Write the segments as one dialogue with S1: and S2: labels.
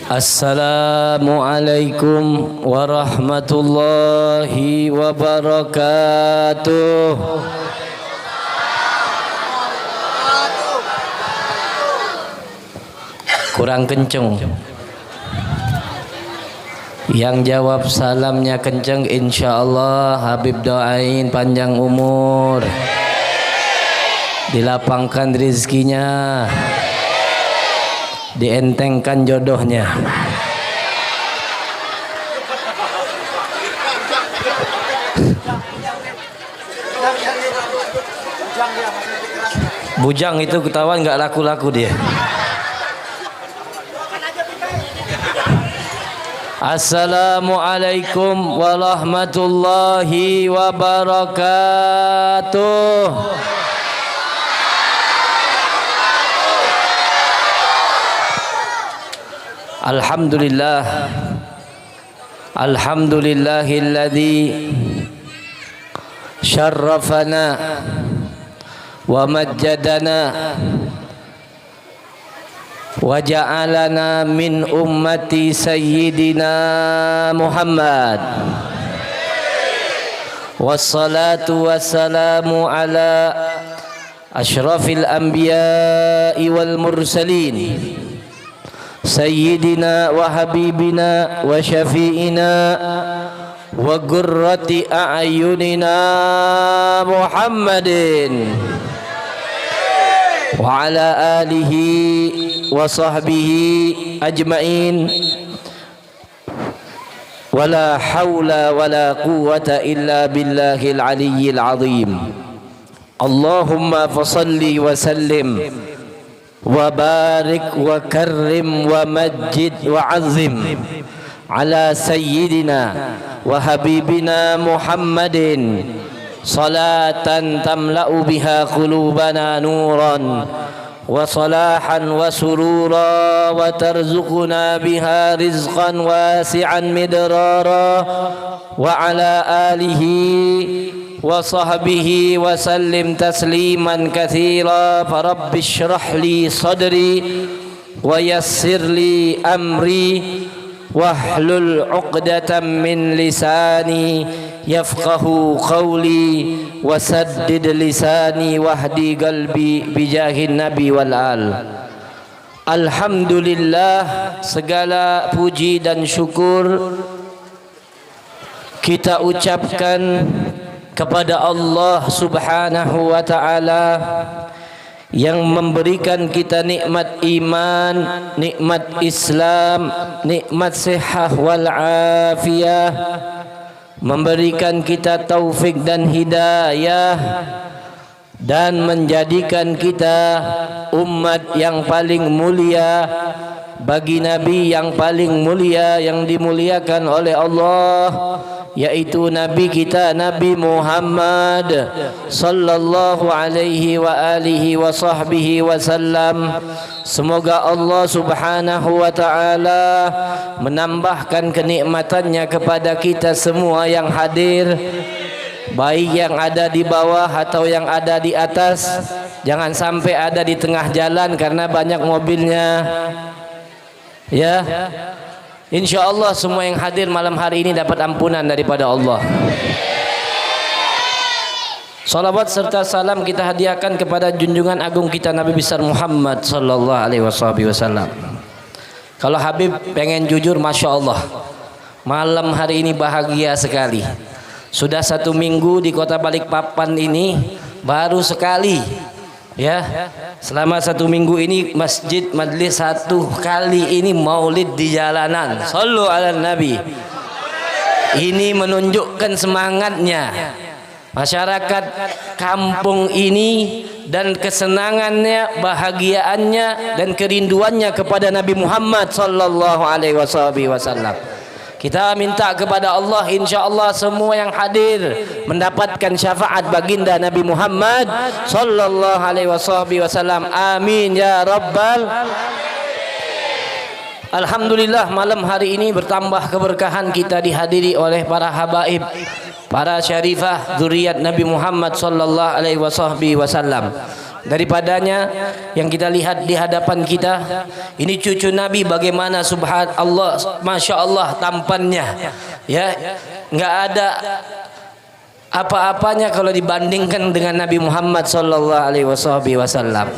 S1: Assalamualaikum warahmatullahi wabarakatuh. Kurang kenceng. Yang jawab salamnya kenceng, insyaallah Habib doain panjang umur, dilapangkan rizkinya, dientengkan jodohnya. Bujang itu ketahuan nggak laku-laku dia. Assalamualaikum warahmatullahi wabarakatuh. Alhamdulillah, alhamdulillahilladzi syarrafana wa majjadana wa ja'alana min ummati sayyidina Muhammad. Wassalatu wassalamu ala asyrafil anbiya'i wal mursalin sayyidina wa habibina wa syafi'ina wa gurrati a'yunina Muhammadin wa ala alihi wa sahbihi ajma'in. Wala hawla wala quwwata illa billahil aliyyil azim. Allahumma fasalli wa sallim wa barik wa karrim wa majid wa azim ala sayyidina wa habibina Muhammadin salatan tamla'u biha qulubana nuran wa salahan wa surura wa tarzuquna biha rizqan wasi'an midrara wa ala alihi wa sahbihi wa sallim tasliman katsira. Farabbi shrah li sadri wa yassir li amri wahlul 'uqdatam min lisani yafqahu qawli wasaddid lisani wahdi qalbi bijahin nabi wal al. Alhamdulillah, segala puji dan syukur kita ucapkan kepada Allah Subhanahu wa ta'ala yang memberikan kita nikmat iman, nikmat Islam, nikmat sehat wal afiyah, memberikan kita taufik dan hidayah, dan menjadikan kita umat yang paling mulia bagi Nabi yang paling mulia yang dimuliakan oleh Allah, yaitu Nabi kita Nabi Muhammad sallallahu alaihi wa alihi wa sahbihi wasallam. Semoga Allah Subhanahu wa ta'ala menambahkan kenikmatannya kepada kita semua yang hadir, baik yang ada di bawah atau yang ada di atas. Jangan sampai ada di tengah jalan karena banyak mobilnya, ya. InsyaAllah semua yang hadir malam hari ini dapat ampunan daripada Allah. Salawat serta salam kita hadiahkan kepada junjungan agung kita Nabi besar Muhammad sallallahu alaihi wasallam. Kalau Habib pengen jujur, Masya Allah, malam hari ini bahagia sekali. Sudah 1 minggu di kota Balikpapan ini, baru sekali, ya, selama 1 minggu ini masjid majlis 1 kali ini maulid di jalanan. Sallu ala Nabi. Ini menunjukkan semangatnya masyarakat kampung ini dan kesenangannya, bahagiaannya dan kerinduannya kepada Nabi Muhammad sallallahu alaihi wasallam. Kita minta kepada Allah, insyaallah semua yang hadir mendapatkan syafaat baginda Nabi Muhammad sallallahu alaihi wasallam. Amin ya rabbal. Alhamdulillah, malam hari ini bertambah keberkahan kita dihadiri oleh para habaib, para syarifah zuriat Nabi Muhammad sallallahu alaihi wasallam. daripadanya yang kita lihat di hadapan kita. Ini cucu Nabi, bagaimana subhanallah, masya Allah tampannya, ya, nggak ada apa-apanya kalau dibandingkan dengan Nabi Muhammad sallallahu alaihi wasallam.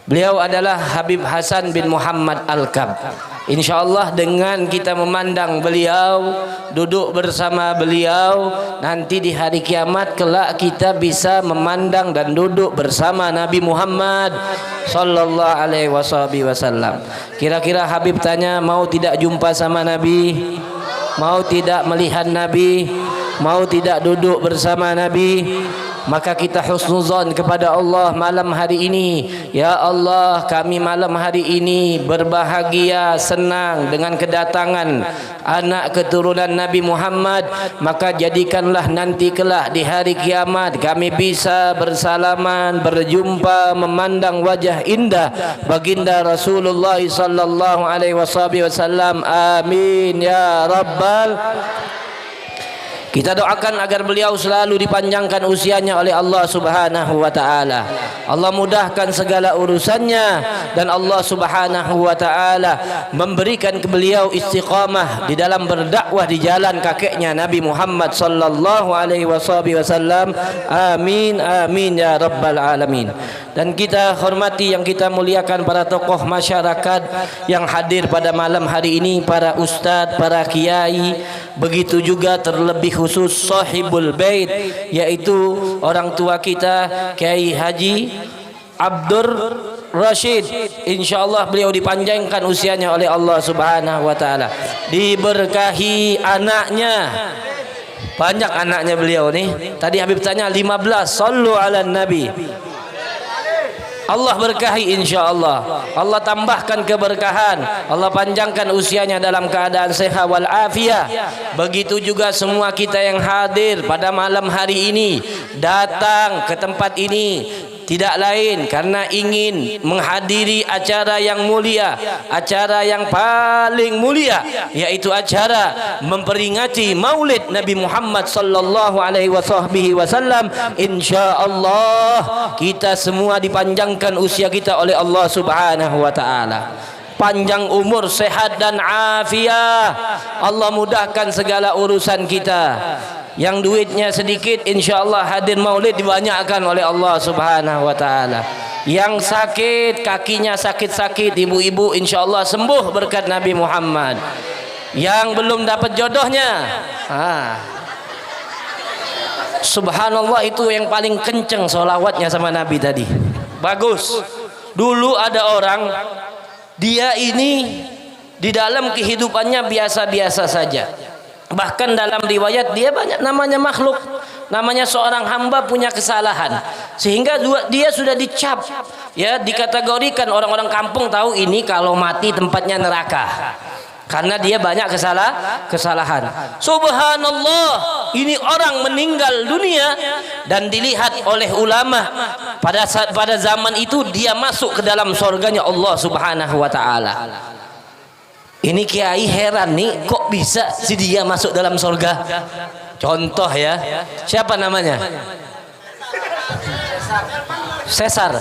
S1: Beliau adalah Habib Hasan bin Muhammad Al-Kab. InsyaAllah dengan kita memandang beliau, duduk bersama beliau, nanti di hari kiamat kelak kita bisa memandang dan duduk bersama Nabi Muhammad sallallahu alaihi wasallam. Kira-kira Habib tanya, mau tidak jumpa sama Nabi? Mau tidak melihat Nabi? Mau tidak duduk bersama Nabi? Maka kita husnuzon kepada Allah malam hari ini. Ya Allah, kami malam hari ini berbahagia, senang dengan kedatangan anak keturunan Nabi Muhammad. Maka jadikanlah nanti kelak di hari kiamat kami bisa bersalaman, berjumpa, memandang wajah indah baginda Rasulullah sallallahu alaihi wasallam. Amin ya rabbal. Kita doakan agar beliau selalu dipanjangkan usianya oleh Allah Subhanahu wa taala. Allah mudahkan segala urusannya dan Allah Subhanahu wa taala memberikan ke beliau istiqamah di dalam berdakwah di jalan kakeknya Nabi Muhammad sallallahu alaihi wasallam. Amin amin ya rabbal alamin. Dan kita hormati, yang kita muliakan para tokoh masyarakat yang hadir pada malam hari ini, para ustadz, para kiai, begitu juga terlebih khusus sahibul bait, yaitu orang tua kita Kiai Haji Abdur Rashid. InsyaAllah beliau dipanjangkan usianya oleh Allah Subhanahu wa taala, diberkahi anaknya. Banyak anaknya beliau nih. Tadi Habib tanya 15. Sallu ala nabi. Allah berkahi insyaAllah. Allah tambahkan keberkahan. Allah panjangkan usianya dalam keadaan sehat wal afiah. Begitu juga semua kita yang hadir pada malam hari ini, datang ke tempat ini tidak lain karena ingin menghadiri acara yang mulia, acara yang paling mulia, yaitu acara memperingati Maulid Nabi Muhammad sallallahu alaihi wasallam. Insyaallah kita semua dipanjangkan usia kita oleh Allah Subhanahu wa taala. Panjang umur, sehat dan afiah. Allah mudahkan segala urusan kita. Yang duitnya sedikit, insyaallah hadir maulid dibanyakkan oleh Allah Subhanahu wa taala. Yang sakit, kakinya sakit-sakit, ibu-ibu insyaallah sembuh berkat Nabi Muhammad. Yang belum dapat jodohnya, subhanallah, itu yang paling kenceng solawatnya sama Nabi tadi. Bagus. Dulu ada orang, dia ini di dalam kehidupannya biasa-biasa saja. Bahkan dalam riwayat dia banyak namanya makhluk, namanya seorang hamba punya kesalahan, sehingga dia sudah dicap, ya, dikategorikan orang-orang kampung tahu ini kalau mati tempatnya neraka karena dia banyak kesalahan. Subhanallah, ini orang meninggal dunia dan dilihat oleh ulama pada zaman itu dia masuk ke dalam surganya Allah Subhanahu wa taala. Ini kiai heran nih, kok bisa si dia masuk dalam surga? Contoh ya, siapa namanya? Sesar.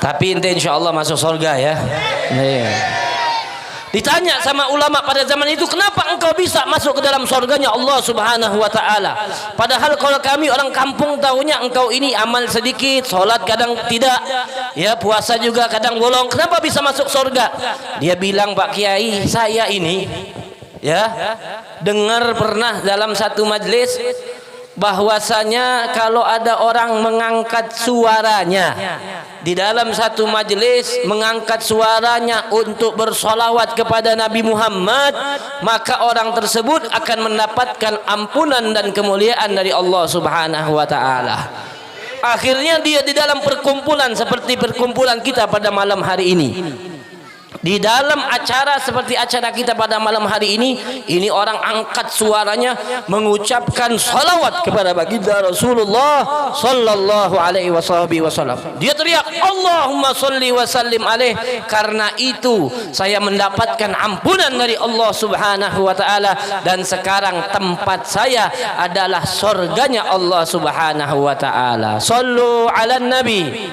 S1: Tapi ente insya Allah masuk surga ya. Nih. Ditanya sama ulama pada zaman itu, kenapa engkau bisa masuk ke dalam surganya Allah Subhanahu wa taala? Padahal kalau kami orang kampung tahunya engkau ini amal sedikit, sholat kadang tidak, ya, puasa juga kadang bolong. Kenapa bisa masuk surga? Dia bilang, Pak Kiai, saya ini, ya, dengar pernah dalam satu majelis bahwasanya kalau ada orang mengangkat suaranya di dalam satu majelis, mengangkat suaranya untuk bersolawat kepada Nabi Muhammad, maka orang tersebut akan mendapatkan ampunan dan kemuliaan dari Allah Subhanahu wa taala. Akhirnya dia di dalam perkumpulan seperti perkumpulan kita pada malam hari ini, Di dalam acara seperti acara kita pada malam hari ini orang angkat suaranya mengucapkan salawat kepada baginda Rasulullah sallallahu alaihi wasallam. Dia teriak, Allahumma sholli wa sallim alaih. Karena itu saya mendapatkan ampunan dari Allah Subhanahu wa taala, dan sekarang tempat saya adalah surganya Allah Subhanahu wa taala. Shallu ala nabi.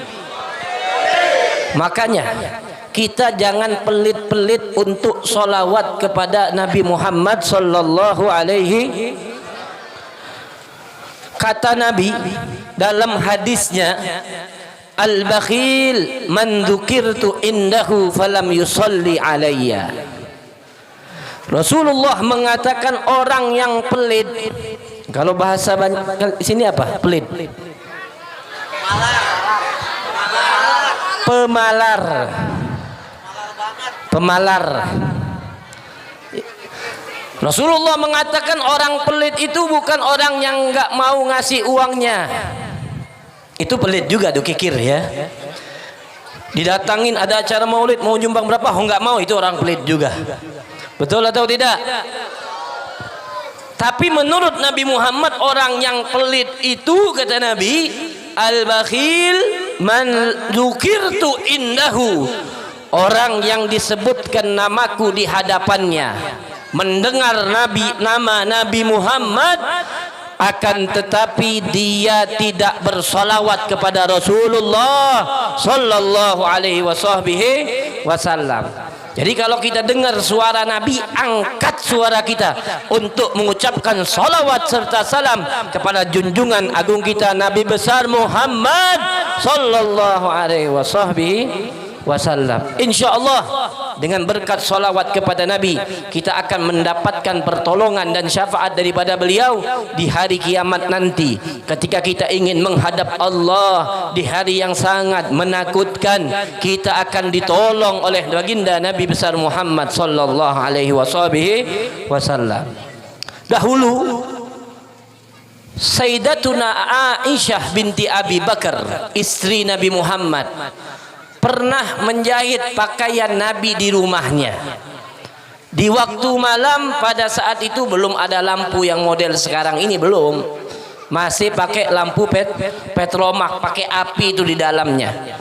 S1: Makanya kita jangan pelit-pelit untuk sholawat kepada Nabi Muhammad sallallahu alaihi. Kata Nabi dalam hadisnya, al-bakhil man dzukirtu indahu falam yusalli alayya. Rasulullah mengatakan orang yang pelit, kalau bahasa di sini apa? Pelit. Pemalar. Rasulullah mengatakan orang pelit itu bukan orang yang nggak mau ngasih uangnya. Itu pelit juga tuh, kikir ya. Didatangin ada acara maulid, mau nyumbang berapa? Oh nggak mau, itu orang pelit juga. Betul atau tidak? Tapi menurut Nabi Muhammad, orang yang pelit itu, kata Nabi, al-bakhil man dzukirtu indahu, orang yang disebutkan namaku di hadapannya, mendengar nama Nabi Muhammad, akan tetapi dia tidak bersolawat kepada Rasulullah sallallahu alaihi wasallam. Jadi kalau kita dengar suara Nabi, angkat suara kita untuk mengucapkan salawat serta salam kepada junjungan agung kita Nabi besar Muhammad sallallahu alaihi wasallam. Insyaallah dengan berkat salawat kepada Nabi, kita akan mendapatkan pertolongan dan syafaat daripada beliau di hari kiamat nanti, ketika kita ingin menghadap Allah di hari yang sangat menakutkan. Kita akan ditolong oleh baginda Nabi besar Muhammad sallallahu alaihi wasallam. Dahulu Sayyidatuna Aisyah binti Abi Bakar, istri Nabi Muhammad, pernah menjahit pakaian Nabi di rumahnya. Di waktu malam, pada saat itu belum ada lampu yang model sekarang ini, belum. Masih pakai lampu petromak, pakai api itu di dalamnya.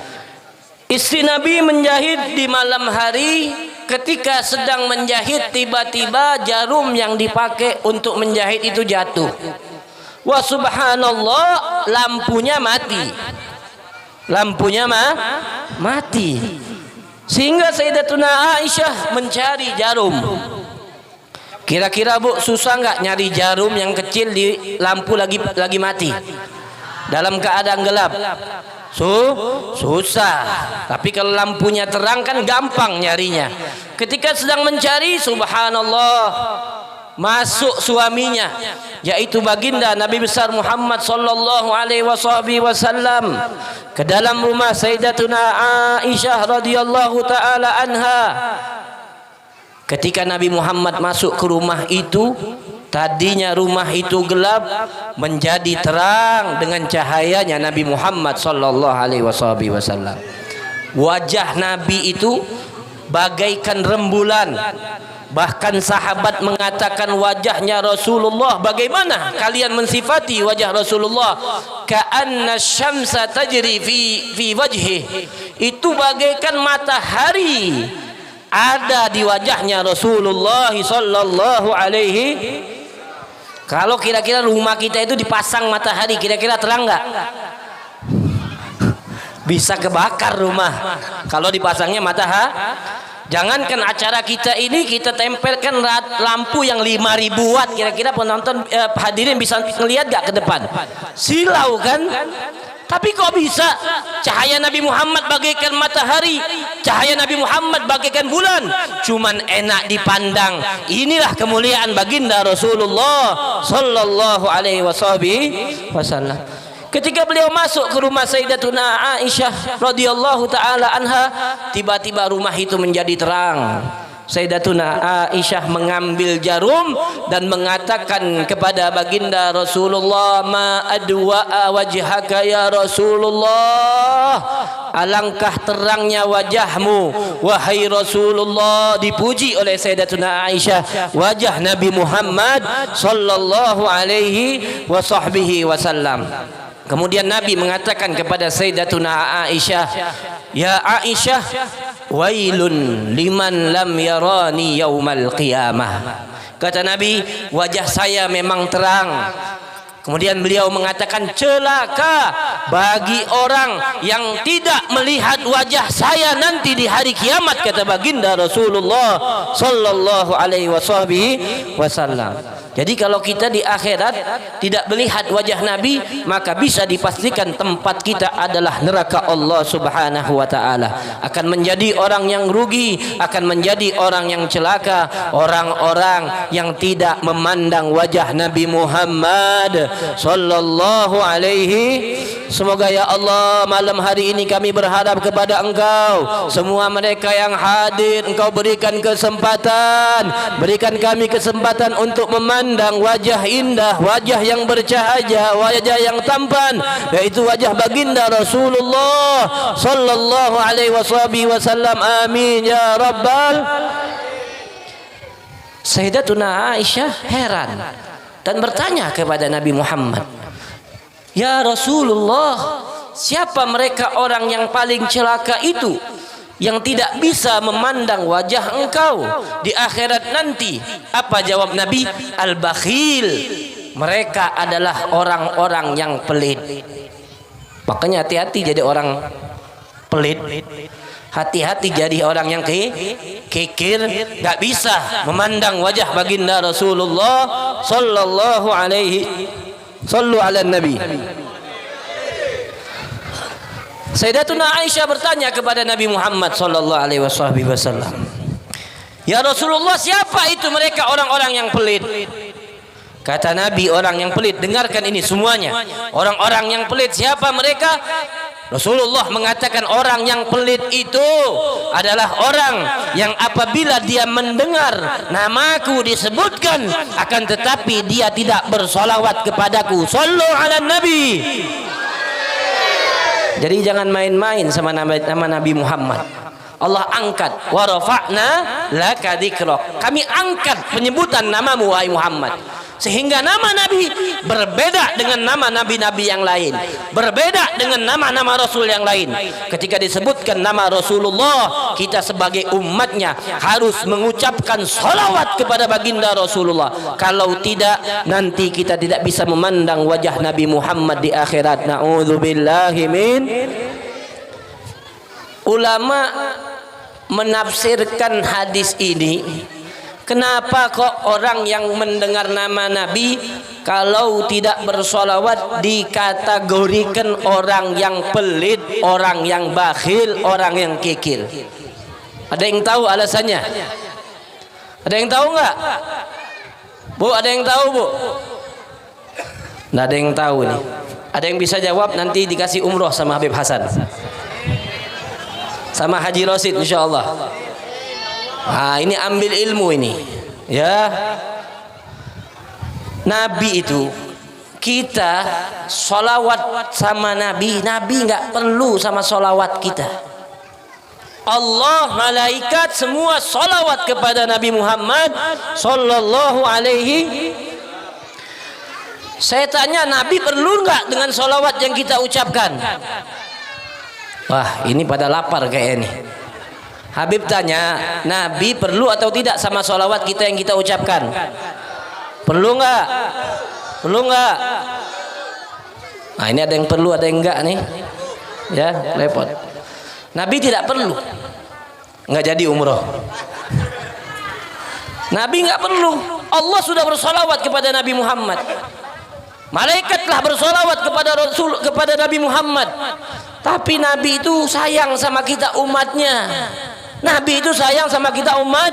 S1: Istri Nabi menjahit di malam hari. Ketika sedang menjahit, tiba-tiba jarum yang dipakai untuk menjahit itu jatuh. Wah subhanallah, lampunya mati. Sehingga Sayyidatuna Aisyah mencari jarum. Kira-kira Bu, susah nggak nyari jarum yang kecil di lampu lagi mati dalam keadaan gelap? Susah. Tapi kalau lampunya terang kan gampang nyarinya. Ketika sedang mencari, subhanallah, masuk suaminya, yaitu baginda Nabi besar Muhammad sallallahu alaihi wasallam, ke dalam rumah Sayyidatuna Aisyah radhiyallahu taala anha. Ketika Nabi Muhammad masuk ke rumah itu, tadinya rumah itu gelap menjadi terang dengan cahayanya Nabi Muhammad sallallahu alaihi wasallam. Wajah Nabi itu bagaikan rembulan. Bahkan sahabat mengatakan wajahnya Rasulullah, bagaimana kalian mensifati wajah Rasulullah? Ka'anna syamsa tajri fi wajhi, itu bagaikan matahari ada di wajahnya Rasulullah sallallahu alaihi. Kalau kira-kira rumah kita itu dipasang matahari, kira-kira terang nggak? Bisa kebakar rumah kalau dipasangnya matahari. Jangankan acara kita ini, kita tempelkan lampu yang 5.000 watt, kira-kira penonton hadirin bisa ngelihat gak ke depan? Silau kan? Tapi kok bisa cahaya Nabi Muhammad bagaikan matahari, cahaya Nabi Muhammad bagaikan bulan, cuman enak dipandang. Inilah kemuliaan baginda Rasulullah sallallahu alaihi wasallam. Ketika beliau masuk ke rumah Sayyidatuna Aisyah radhiyallahu taala anha, tiba-tiba rumah itu menjadi terang. Sayyidatuna Aisyah mengambil jarum dan mengatakan kepada baginda Rasulullah, ma adwa wajhaka ya Rasulullah, alangkah terangnya wajahmu wahai Rasulullah. Dipuji oleh Sayyidatuna Aisyah wajah Nabi Muhammad sallallahu alaihi wasallam. Kemudian Nabi mengatakan kepada Sayyidatuna Aisyah, ya Aisyah, wailun liman lam yarani yaumal qiyamah. Kata Nabi, wajah saya memang terang. Kemudian beliau mengatakan, celaka bagi orang yang tidak melihat wajah saya nanti di hari kiamat, kata baginda Rasulullah sallallahu alaihi wasallam. Jadi kalau kita di akhirat tidak melihat wajah Nabi, maka bisa dipastikan tempat kita adalah neraka Allah Subhanahu wa taala. Akan menjadi orang yang rugi, akan menjadi orang yang celaka orang-orang yang tidak memandang wajah Nabi Muhammad sallallahu alaihi. Semoga ya Allah malam hari ini kami berharap kepada Engkau, semua mereka yang hadir Engkau berikan kesempatan, berikan kami kesempatan untuk memandang wajah indah, wajah yang bercahaya, wajah yang tampan, yaitu wajah baginda Rasulullah sallallahu alaihi wasallam. Amin ya rabbal. Sayyidatuna Aisyah heran dan bertanya kepada Nabi Muhammad, ya Rasulullah, siapa mereka orang yang paling celaka itu, yang tidak bisa memandang wajah Engkau di akhirat nanti? Apa jawab Nabi? Al-bakhil. Mereka adalah orang-orang yang pelit. Makanya hati-hati jadi orang pelit. Hati-hati jadi orang yang kikir, gak bisa memandang wajah baginda Rasulullah sallallahu alaihi. Sallu ala Nabi. Sayyidatuna Aisyah bertanya kepada Nabi Muhammad sallallahu alaihi wasallam, ya Rasulullah, siapa itu mereka orang-orang yang pelit? Kata Nabi, orang yang pelit, dengarkan ini semuanya. Orang-orang yang pelit siapa mereka? Rasulullah mengatakan orang yang pelit itu adalah orang yang apabila dia mendengar namaku disebutkan, akan tetapi dia tidak bersolawat kepadaku. Sallu ala Nabi. Jadi jangan main-main sama nama Nabi Muhammad. Allah angkat, wa rafa'na laka dzikrak. Kami angkat penyebutan namamu wahai Muhammad, sehingga nama Nabi berbeda dengan nama nabi-nabi yang lain, berbeda dengan nama-nama Rasul yang lain. Ketika disebutkan nama Rasulullah, kita sebagai umatnya harus mengucapkan salawat kepada baginda Rasulullah. Kalau tidak, nanti kita tidak bisa memandang wajah Nabi Muhammad di akhirat. Na'udzubillahi min. Ulama menafsirkan hadis ini, kenapa kok orang yang mendengar nama Nabi kalau tidak bersolawat dikategorikan orang yang pelit, orang yang bakhil, orang yang kikir? Ada yang tahu alasannya? Ada yang tahu nggak? Bu, ada yang tahu bu? Nggak ada yang tahu nih. Ada yang bisa jawab? Nanti dikasih umroh sama Habib Hasan, sama Haji Rosid insyaallah. Nah, ini ambil ilmu ini ya. Nabi itu kita solawat sama Nabi, Nabi nggak perlu sama solawat kita. Allah, malaikat semua solawat kepada Nabi Muhammad sallallahu alaihi. Saya tanya, Nabi perlu nggak dengan solawat yang kita ucapkan? Wah, ini pada lapar kayak ini. Habib tanya, Nabi perlu atau tidak sama solawat kita yang kita ucapkan? Perlu nggak? Perlu nggak? Nah, ini ada yang perlu, ada yang enggak nih. Ya, repot. Nabi tidak perlu, nggak jadi umroh. Nabi nggak perlu. Allah sudah bersolawat kepada Nabi Muhammad. Malaikat telah bersolawat kepada Rasul, kepada Nabi Muhammad. Tapi Nabi itu sayang sama kita umatnya. Nabi itu sayang sama kita umat,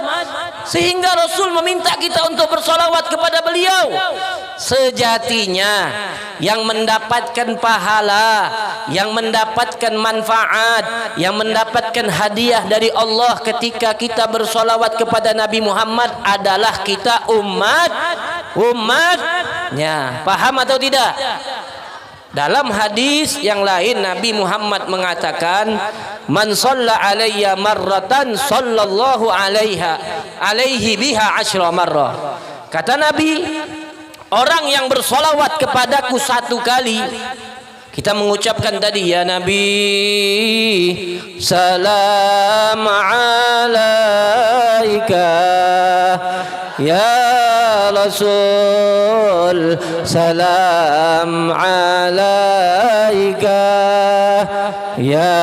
S1: sehingga Rasul meminta kita untuk bersolawat kepada beliau. Sejatinya yang mendapatkan pahala, yang mendapatkan manfaat, yang mendapatkan hadiah dari Allah ketika kita bersolawat kepada Nabi Muhammad adalah kita umatnya. Paham atau tidak? Dalam hadis yang lain Nabi Muhammad mengatakan, man shalla alayya marratan sallallahu alaihi biha asyra marrah. Kata Nabi, orang yang bersolawat kepadaku satu kali, kita mengucapkan tadi, ya Nabi salam alaika, ya Rasul salam alaika, ya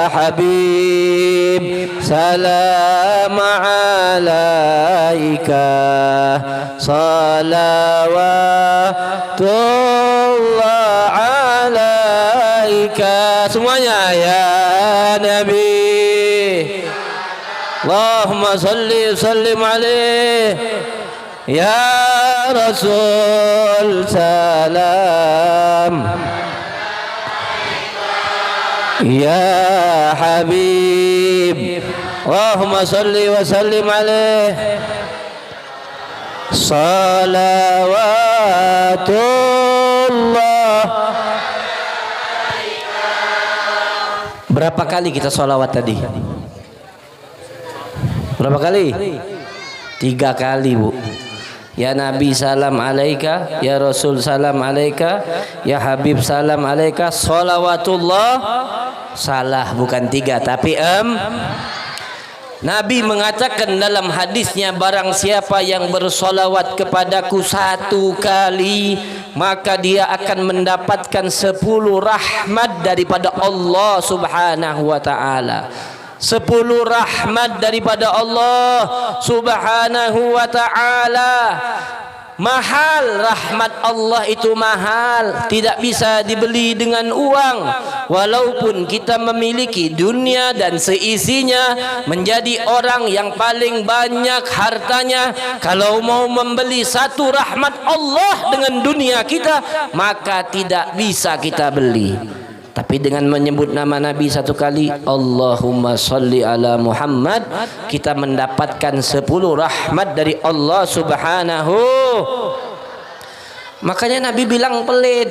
S1: Habib salam alaika, salawatullah alaika. Semuanya, ya Nabi Allahumma salli sallim alaih, ya Rasul salam, ya Habib Allahumma salli wa sallim alaih, salawatullah. Berapa kali kita sholawat tadi? Berapa kali? 3 kali, Bu. Ya Nabi salam alaika, ya Rasul salam alaika, ya Habib salam alaika, sholawatullah. Salah, bukan 3 tapi Nabi mengatakan dalam hadisnya, barang siapa yang bersolawat kepadaku 1 kali, maka dia akan mendapatkan 10 rahmat daripada Allah subhanahu wa ta'ala. 10 rahmat daripada Allah subhanahu wa ta'ala. Mahal, rahmat Allah itu mahal, tidak bisa dibeli dengan uang. Walaupun kita memiliki dunia dan seisinya, menjadi orang yang paling banyak hartanya, kalau mau membeli 1 rahmat Allah dengan dunia kita, maka tidak bisa kita beli. Tapi dengan menyebut nama Nabi 1 kali, Allahumma salli ala Muhammad, kita mendapatkan 10 rahmat dari Allah subhanahu. Makanya Nabi bilang pelit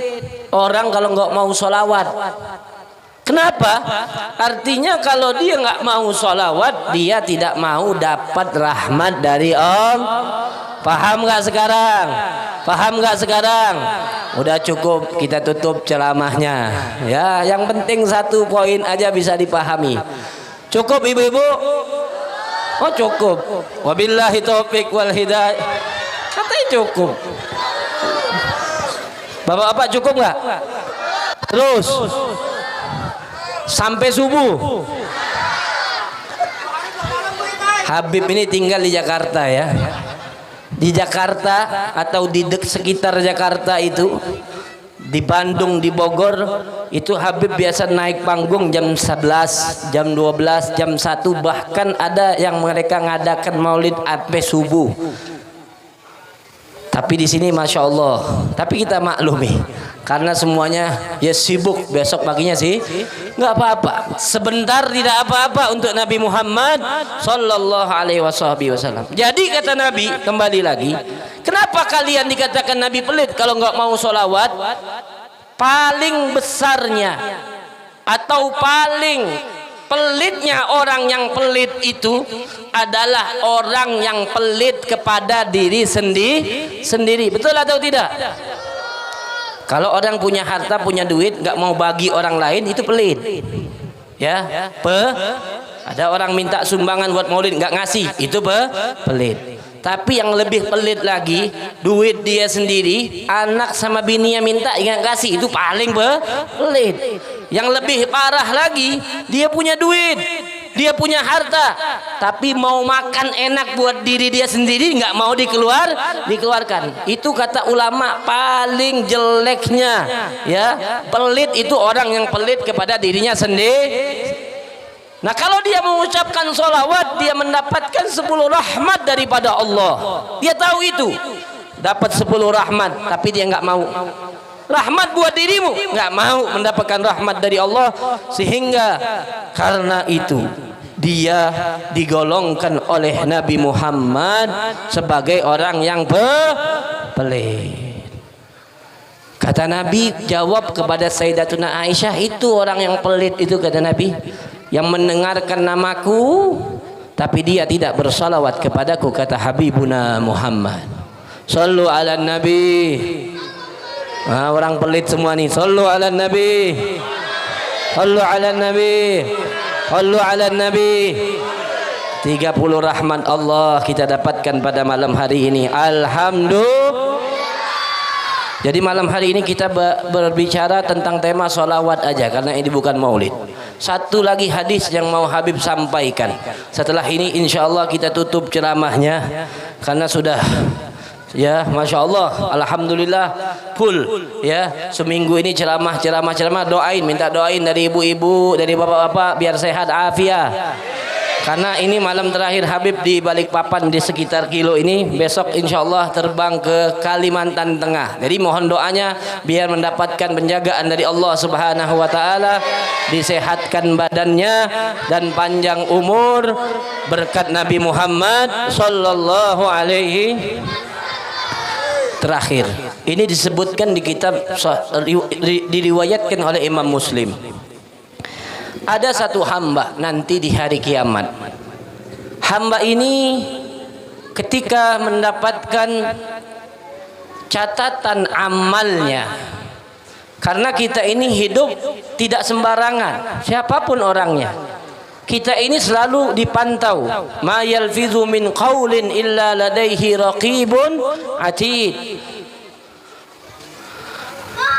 S1: orang kalau nggak mau sholawat. Kenapa? Artinya kalau dia nggak mau sholawat, dia tidak mau dapat rahmat dari Allah. Paham nggak sekarang? Paham nggak sekarang? Udah cukup, kita tutup ceramahnya. Ya, yang penting 1 poin aja bisa dipahami. Cukup ibu-ibu? Oh cukup. Wabillahi taufiq wal hidayah. Katanya cukup. Bapak-bapak cukup nggak? Terus sampai subuh. Habib ini tinggal di Jakarta ya. Di Jakarta atau di sekitar Jakarta itu, di Bandung, di Bogor, itu Habib biasa naik panggung jam 11, jam 12, jam 1, bahkan ada yang mereka ngadakan maulid sampai subuh. Tapi di sini Masya Allah, tapi kita maklumi karena semuanya ya sibuk, besok paginya sih nggak apa-apa, sebentar tidak apa-apa untuk Nabi Muhammad Sallallahu Alaihi Wasallam. Jadi kata Nabi, kembali lagi, kenapa kalian dikatakan Nabi pelit kalau nggak mau sholawat? Paling besarnya atau paling pelitnya orang yang pelit itu adalah orang yang pelit kepada diri sendiri. Betul atau tidak? Kalau orang punya harta, punya duit, nggak mau bagi orang lain, itu pelit. Ya, ada orang minta sumbangan buat maulid nggak ngasih, itu pelit. Tapi yang lebih pelit lagi, duit dia sendiri, anak sama bininya minta nggak kasih, itu paling pelit. Yang lebih parah lagi, dia punya duit, dia punya harta, tapi mau makan enak buat diri dia sendiri nggak mau dikeluarkan. Itu kata ulama paling jeleknya, ya. Pelit itu orang yang pelit kepada dirinya sendiri. Nah kalau dia mengucapkan solawat, dia mendapatkan 10 rahmat daripada Allah. Dia tahu itu, dapat 10 rahmat, tapi dia nggak mau. Rahmat buat dirimu, nggak mau mendapatkan rahmat dari Allah, sehingga karena itu dia digolongkan oleh Nabi Muhammad sebagai orang yang pelit. Kata Nabi jawab kepada Sayyidatuna Aisyah, itu orang yang pelit itu, kata Nabi, yang mendengarkan namaku tapi dia tidak bersalawat kepadaku, kata Habibuna Muhammad. Sallu ala Nabi. Nah, orang pelit semua nih. Sallu ala Nabi. Sallu ala Nabi. Sallu ala Nabi. 30 rahmat Allah kita dapatkan pada malam hari ini. Alhamdulillah. Jadi malam hari ini kita berbicara tentang tema solawat aja, karena ini bukan maulid. Satu lagi hadis yang mau Habib sampaikan. Setelah ini insya Allah kita tutup ceramahnya, karena sudah, ya masya Allah, alhamdulillah full ya. Seminggu ini ceramah. Doain, minta doain dari ibu-ibu, dari bapak-bapak biar sehat afiat. Karena ini malam terakhir Habib di Balikpapan, di sekitar kilo ini. Besok insya Allah terbang ke Kalimantan Tengah. Jadi mohon doanya biar mendapatkan penjagaan dari Allah Subhanahu wa Ta'ala, disehatkan badannya dan panjang umur berkat Nabi Muhammad Sallallahu Alaihi. Terakhir, ini disebutkan di kitab, diriwayatkan oleh Imam Muslim. Ada satu hamba nanti di hari kiamat. Hamba ini ketika mendapatkan catatan amalnya, karena kita ini hidup tidak sembarangan, siapapun orangnya. Kita ini selalu dipantau. Ma yalfizu min qaulin illa ladaihi raqibun atid.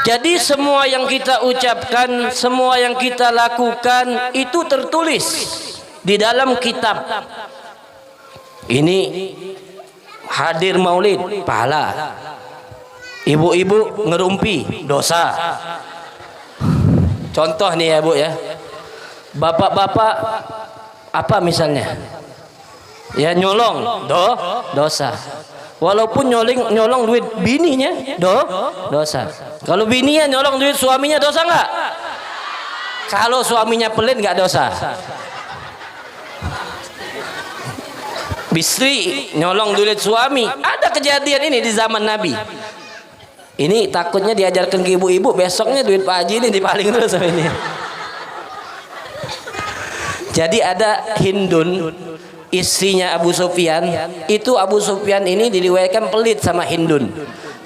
S1: Jadi semua yang kita ucapkan, semua yang kita lakukan itu tertulis di dalam kitab. Ini hadir maulid, pahala. Ibu-ibu ngerumpi, dosa. Contoh nih ya Bu ya. Bapak-bapak apa misalnya? Ya nyolong, dosa. Walaupun nyolong duit bininya, dosa. Kalau bininya nyolong duit suaminya, dosa nggak? Kalau suaminya pelit nggak dosa. Istri nyolong duit suami, ada kejadian ini di zaman Nabi. Ini takutnya diajarkan ke ibu-ibu, besoknya duit Pak Haji ini dipaling terus sama ini. Jadi ada Hindun, istrinya Abu Sufyan. Itu Abu Sufyan ini diriwayatkan pelit sama Hindun,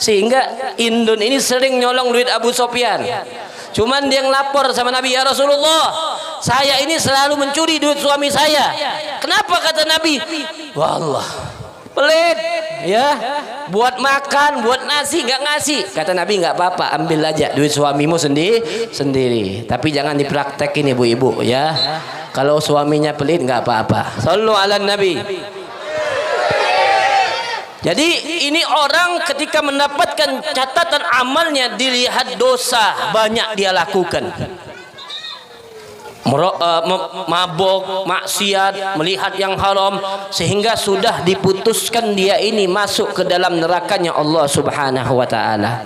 S1: sehingga Hindun ini sering nyolong duit Abu Sufyan. Cuman dia ngelapor sama Nabi, ya Rasulullah, saya ini selalu mencuri duit suami saya. Kenapa? Kata Nabi, wallah pelit ya, buat makan, buat nasi nggak ngasih. Kata Nabi, nggak apa-apa, ambil aja duit suamimu sendiri, tapi jangan dipraktekin ibu-ibu ya. Kalau suaminya pelit nggak apa-apa. Sallu ala Nabi. Jadi ini orang ketika mendapatkan catatan amalnya, dilihat dosa banyak dia lakukan. Mabok, maksiat, melihat yang haram, sehingga sudah diputuskan dia ini masuk ke dalam nerakanya Allah Subhanahu wa Ta'ala.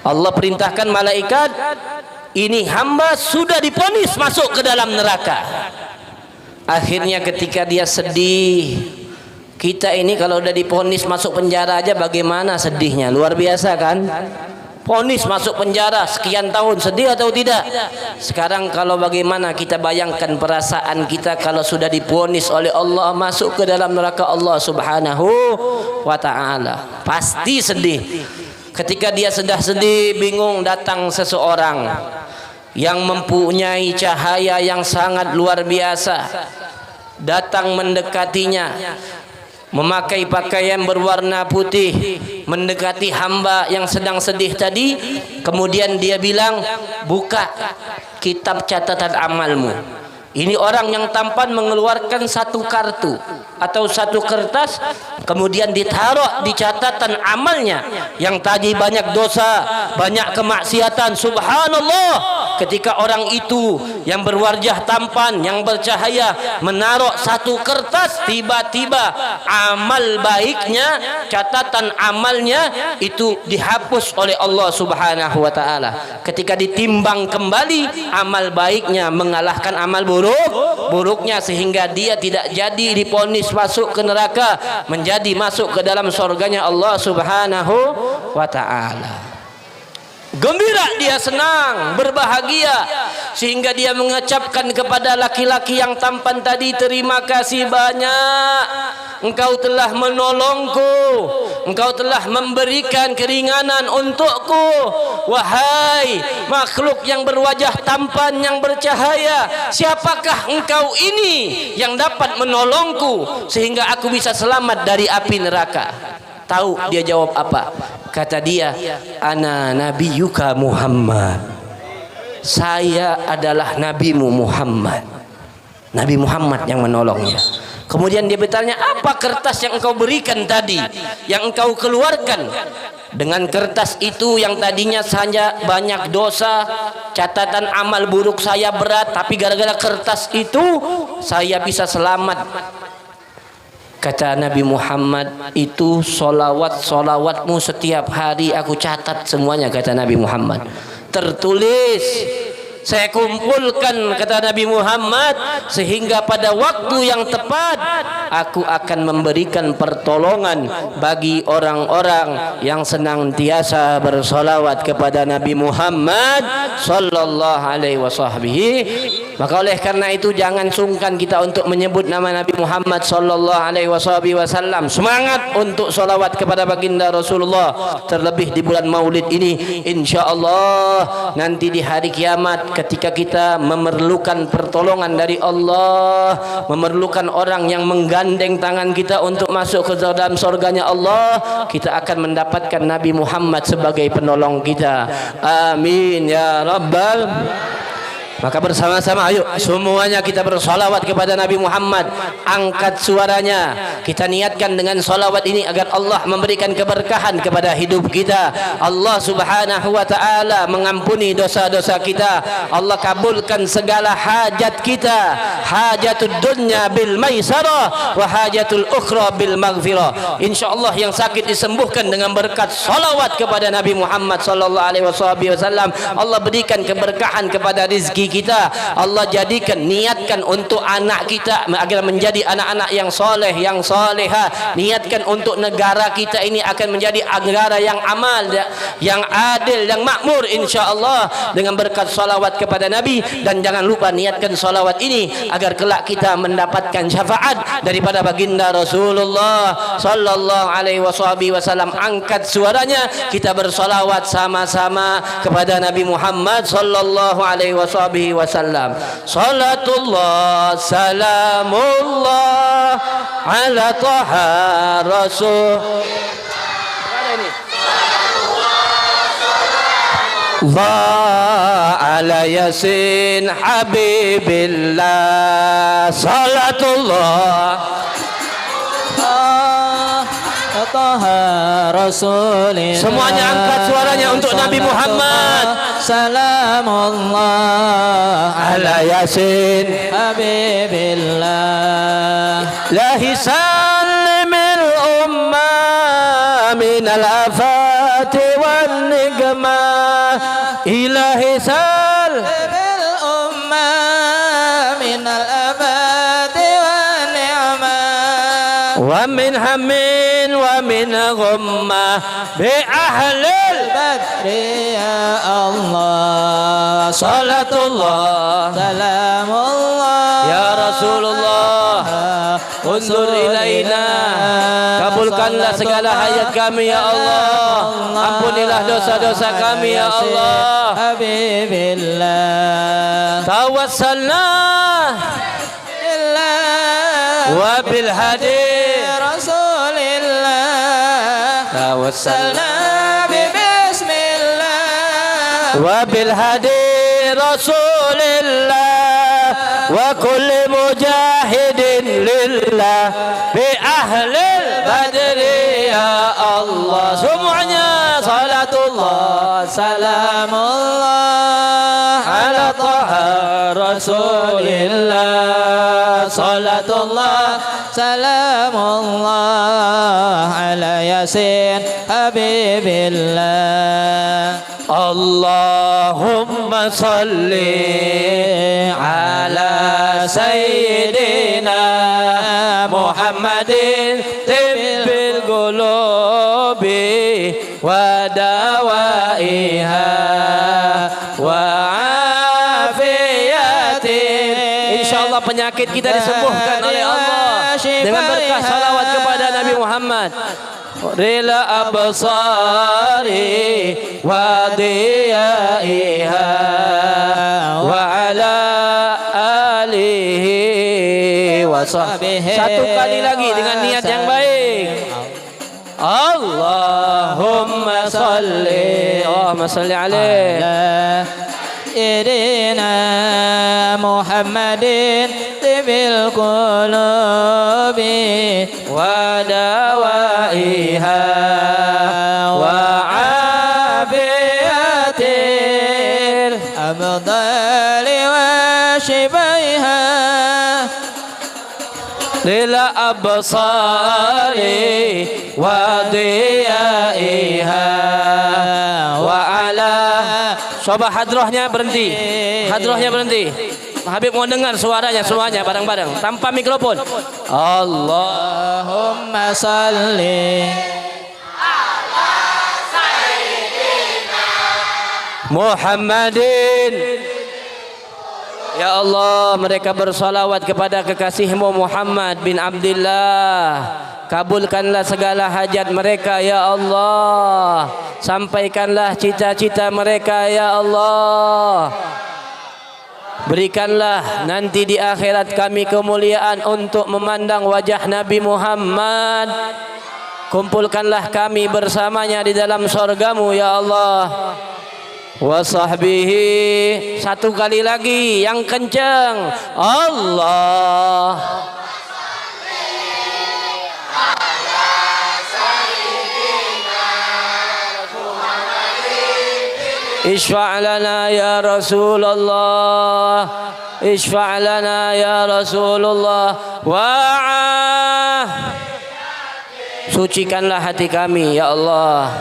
S1: Allah perintahkan malaikat, ini hamba sudah diponis masuk ke dalam neraka. Akhirnya ketika dia sedih, kita ini kalau udah diponis masuk penjara aja bagaimana sedihnya, luar biasa kan? Ponis masuk penjara sekian tahun, sedih atau tidak? Sekarang kalau bagaimana kita bayangkan perasaan kita kalau sudah diponis oleh Allah masuk ke dalam neraka Allah Subhanahu wa Ta'ala. Pasti sedih. Ketika dia sudah sedih, bingung, datang seseorang yang mempunyai cahaya yang sangat luar biasa, datang mendekatinya, memakai pakaian berwarna putih, mendekati hamba yang sedang sedih tadi. Kemudian dia bilang, buka kitab catatan amalmu. Ini orang yang tampan mengeluarkan satu kartu. atau satu kertas, kemudian ditaruh di catatan amalnya yang tadi banyak dosa, banyak kemaksiatan. Subhanallah, ketika orang itu yang berwajah tampan, yang bercahaya menaruh satu kertas, tiba-tiba amal baiknya, catatan amalnya itu dihapus oleh Allah Subhanahu wa taala. Ketika ditimbang kembali, amal baiknya mengalahkan amal buruknya, sehingga dia tidak jadi diponis masuk ke neraka, menjadi masuk ke dalam surganya Allah Subhanahu wa taala. Gembira dia, senang, berbahagia, sehingga dia mengucapkan kepada laki-laki yang tampan tadi, terima kasih banyak, engkau telah menolongku, engkau telah memberikan keringanan untukku. Wahai makhluk yang berwajah tampan, yang bercahaya, siapakah engkau ini yang dapat menolongku sehingga aku bisa selamat dari api neraka? Tahu dia jawab apa? Kata dia, ana nabiyuka Muhammad. Saya adalah nabimu Muhammad. Nabi Muhammad yang menolongnya. Kemudian dia bertanya, apa kertas yang engkau berikan tadi, yang engkau keluarkan? Dengan kertas itu yang tadinya saja banyak dosa, catatan amal buruk saya berat, tapi gara-gara kertas itu saya bisa selamat. Kata Nabi Muhammad, itu solawatmu setiap hari aku catat semuanya, kata Nabi Muhammad. Tertulis, saya kumpulkan, kata Nabi Muhammad, sehingga pada waktu yang tepat aku akan memberikan pertolongan bagi orang-orang yang senantiasa bersolawat kepada Nabi Muhammad sallallahu alaihi wasallam. Maka oleh karena itu jangan sungkan kita untuk menyebut nama Nabi Muhammad sallallahu alaihi wasallam. Semangat untuk solawat kepada baginda Rasulullah, terlebih di bulan Maulid ini. InsyaAllah nanti di hari kiamat, ketika kita memerlukan pertolongan dari Allah, memerlukan orang yang menggandeng tangan kita untuk masuk ke dalam surganya Allah, kita akan mendapatkan Nabi Muhammad sebagai penolong kita. Amin ya rabbal. Maka bersama-sama ayo semuanya kita bersolawat kepada Nabi Muhammad. Angkat suaranya, kita niatkan dengan solawat ini agar Allah memberikan keberkahan kepada hidup kita. Allah Subhanahu wa ta'ala mengampuni dosa-dosa kita. Allah kabulkan segala hajat kita, hajatul dunya bil maisarah wa hajatul ukhra bil maghfirah. InsyaAllah yang sakit disembuhkan dengan berkat solawat kepada Nabi Muhammad sallallahu alaihi wasallam. Allah berikan keberkahan kepada rizki kita. Allah jadikan, niatkan untuk anak kita agar menjadi anak-anak yang soleh, yang soleha. Niatkan untuk negara kita ini akan menjadi negara yang amal, yang adil, yang makmur, insyaAllah, dengan berkat salawat kepada Nabi. Dan jangan lupa niatkan salawat ini agar kelak kita mendapatkan syafaat daripada baginda Rasulullah sallallahu alaihi wasallam. Angkat suaranya, kita bersalawat sama-sama kepada Nabi Muhammad sallallahu alaihi wasallam. Salatullah salamullah ala taha rasul. Ala yasin habibillah. Salatullah Rasulillah. Semuanya angkat suaranya untuk Nabi Muhammad. Salamullah ala yasin habibillah. La hisalimil ummah minal afati wan nikmah. Ilahi salimil ummah minal afati wan ni'mah. Wa min hamin wa min ghammah bi ahlil badri ya Allah. Salatullah salamullah ya Rasulullah. Undur ilaina, kabulkanlah segala hajat kami ya Allah. Ampunilah dosa-dosa kami ya Allah. Habibillah tawassalna wa bil hadi Rasulillah. Tawassalna bi bismillah wa bil hadi Rasulillah wa kulli mujahidin lillah. lillah bi ahlil badri ya Allah. Semuanya salatullah salamullah ala taha rasulillah. Salatullah salamullah ala yasin habibillah. Allahumma salli ala sayyidina Muhammadin tibbil qulubi wa dawaiha wa afiyatin. Insyaallah penyakit kita disembuhkan oleh Allah dengan berkah salawat kepada Nabi Muhammad. Rila absari wa diyaiha wa ala alihi wa sahbihi. Satu kali lagi dengan niat yang baik. Allahumma salli alaihi Sayyidina Muhammadin tibil qulubi wa dawaiha wa afiyatil abdali wa shibaiha lil absari wa diyaiha wa ala. Coba hadrohnya berhenti. Hadrohnya berhenti. Habib mau dengar suaranya semuanya bareng-bareng tanpa mikrofon. Allahumma salli ala sayyidina Muhammadin. Ya Allah, mereka bersalawat kepada kekasihmu Muhammad bin Abdullah. Kabulkanlah segala hajat mereka ya Allah. Sampaikanlah cita-cita mereka ya Allah. Berikanlah nanti di akhirat kami kemuliaan untuk memandang wajah Nabi Muhammad. Kumpulkanlah kami bersamanya di dalam surgamu ya Allah. Wa sahbihi. Satu kali lagi yang kencang. Allah. Ishfa' lana ya Rasulullah. Ishfa' lana ya Rasulullah. Wa'ah. Sucikanlah hati kami ya Allah.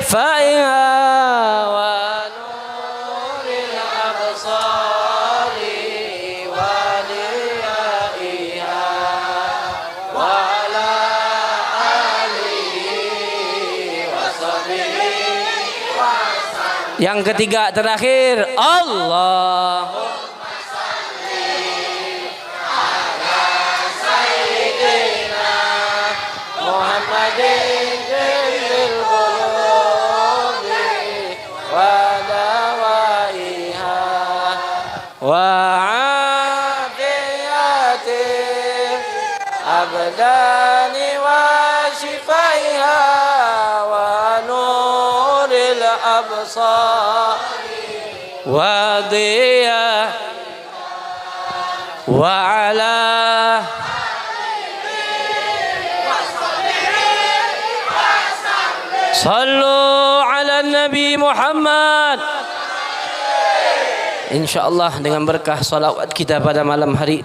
S1: Fa'iha wa nuril absari wa diyaiha wa ala alihi wa sahbihi. Yang ketiga terakhir, Allahumma salli ala sayyidina Muhammadin tibbil qulubi wa dawaiha wa afiyatil abdani wa shifaiha wa nuril absar wa diya wa ala sallu ala Nabi Muhammad. InsyaAllah dengan berkah salawat kita pada malam hari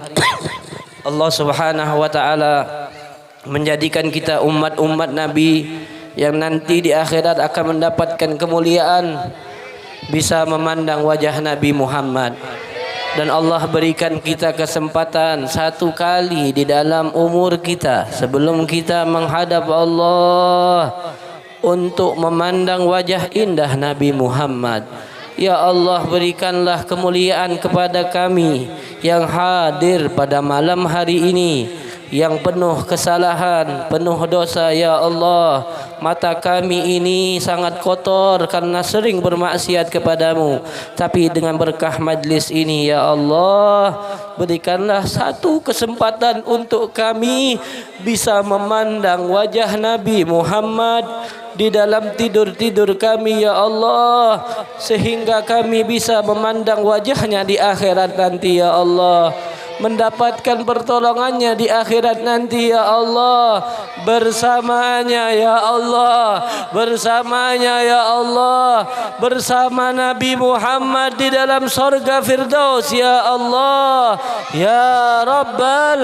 S1: Allah subhanahu wa ta'ala menjadikan kita umat-umat Nabi yang nanti di akhirat akan mendapatkan kemuliaan bisa memandang wajah Nabi Muhammad. Dan Allah berikan kita kesempatan satu kali di dalam umur kita sebelum kita menghadap Allah untuk memandang wajah indah Nabi Muhammad. Ya Allah, berikanlah kemuliaan kepada kami yang hadir pada malam hari ini, yang penuh kesalahan, penuh dosa. Ya Allah, mata kami ini sangat kotor karena sering bermaksiat kepadamu. Tapi dengan berkah majlis ini, Ya Allah, berikanlah satu kesempatan untuk kami bisa memandang wajah Nabi Muhammad di dalam tidur-tidur kami, Ya Allah, sehingga kami bisa memandang wajahnya di akhirat nanti, Ya Allah. mendapatkan pertolongannya di akhirat nanti ya Allah, bersamanya ya Allah, bersamanya ya Allah, bersama Nabi Muhammad di dalam surga Firdaus ya Allah ya Rabbal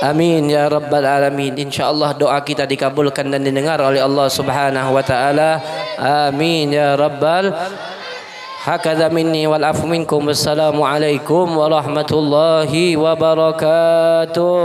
S1: Amin ya rabbal alamin. Insyaallah doa kita dikabulkan dan didengar oleh Allah Subhanahu wa taala. Amin ya rabbal. Hakadha minni wal afu minkum. Wassalamu alaikum warahmatullahi wabarakatuh.